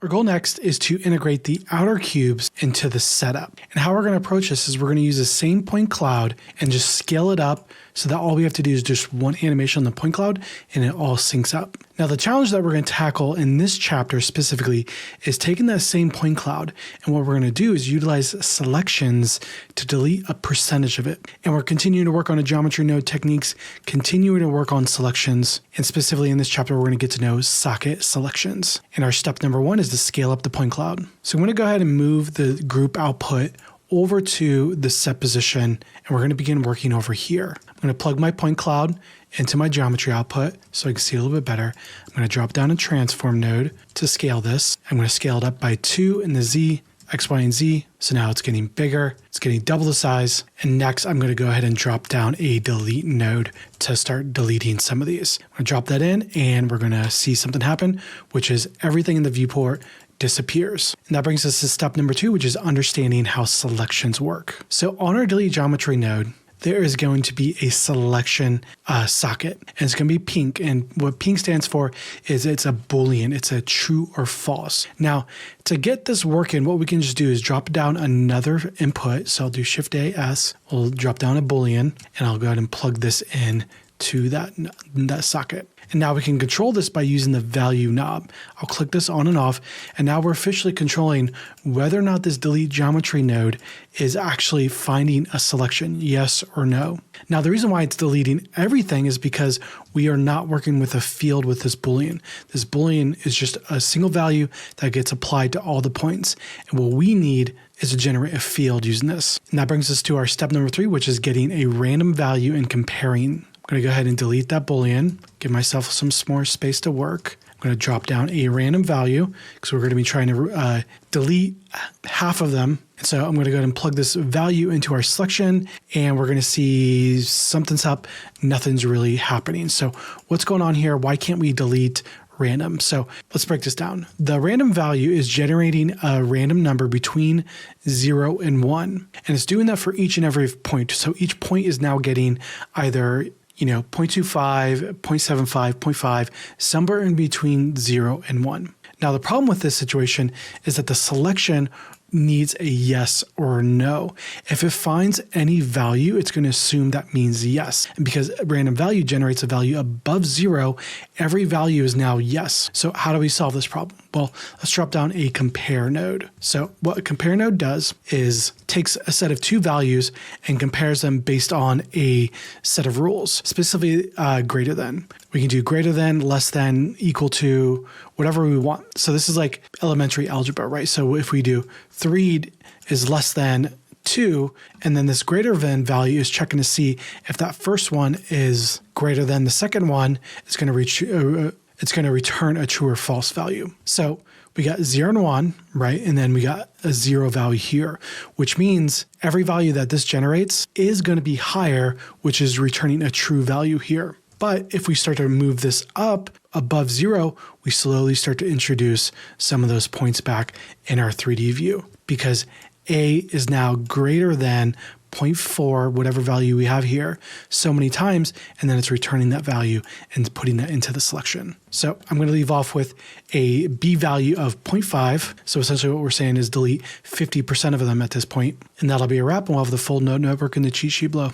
Our goal next is to integrate the outer cubes into the setup. And how we're going to approach this is we're going to use the same point cloud and just scale it up so that all we have to do is just one animation on the point cloud and it all syncs up. Now, the challenge that we're going to tackle in this chapter specifically is taking that same point cloud, and what we're going to do is utilize selections to delete a percentage of it. And we're continuing to work on a geometry node techniques, continuing to work on selections, and specifically in this chapter, we're going to get to know socket selections. And our step number one is to scale up the point cloud. So I'm going to go ahead and move the group output over to the set position, and we're going to begin working over here. I'm going to plug my point cloud into my geometry output so I can see a little bit better. I'm going to drop down a transform node to scale this. I'm going to scale it up by 2 in the Z, X, Y, and Z. So now it's getting bigger. It's getting double the size. And next, I'm going to go ahead and drop down a delete node to start deleting some of these. I'm going to drop that in, and we're going to see something happen, which is everything in the viewport disappears. And that brings us to step number 2, which is understanding how selections work. So on our delete geometry node, there is going to be a selection socket, and it's going to be pink. And what pink stands for is it's a Boolean. It's a true or false. Now, to get this working, what we can just do is drop down another input. So I'll do Shift A, S. We'll drop down a Boolean, and I'll go ahead and plug this in to that socket. And now we can control this by using the value knob. I'll click this on and off, and now we're officially controlling whether or not this delete geometry node is actually finding a selection, yes or no. Now, the reason why it's deleting everything is because we are not working with a field with this Boolean. This Boolean is just a single value that gets applied to all the points. And what we need is to generate a field using this. And that brings us to our step number 3, which is getting a random value and comparing. I'm going to go ahead and delete that Boolean, give myself some more space to work. I'm going to drop down a random value because we're going to be trying to delete half of them. And so I'm going to go ahead and plug this value into our selection, and we're going to see something's up, nothing's really happening. So what's going on here? Why can't we delete random? So let's break this down. The random value is generating a random number between 0 and 1, and it's doing that for each and every point. So each point is now getting either 0.25, 0.75, 0.5, somewhere in between 0 and 1. Now, the problem with this situation is that the selection needs a yes or no. If it finds any value, it's going to assume that means yes. And because random value generates a value above 0, every value is now yes. So how do we solve this problem? Well, let's drop down a compare node. So what a compare node does is takes a set of 2 values and compares them based on a set of rules, specifically greater than. We can do greater than, less than, equal to, whatever we want. So this is like elementary algebra, right? So if we do 3 is less than 2, and then this greater than value is checking to see if that first one is greater than the second one, it's going to return a true or false value. So we got 0 and 1, right? And then we got a 0 value here, which means every value that this generates is going to be higher, which is returning a true value here. But if we start to move this up above 0, we slowly start to introduce some of those points back in our 3D view, because A is now greater than 0.4, whatever value we have here, so many times, and then it's returning that value and putting that into the selection. So I'm going to leave off with a B value of 0.5. So essentially what we're saying is delete 50% of them at this point, and that'll be a wrap, and we'll have the full node network in the cheat sheet below.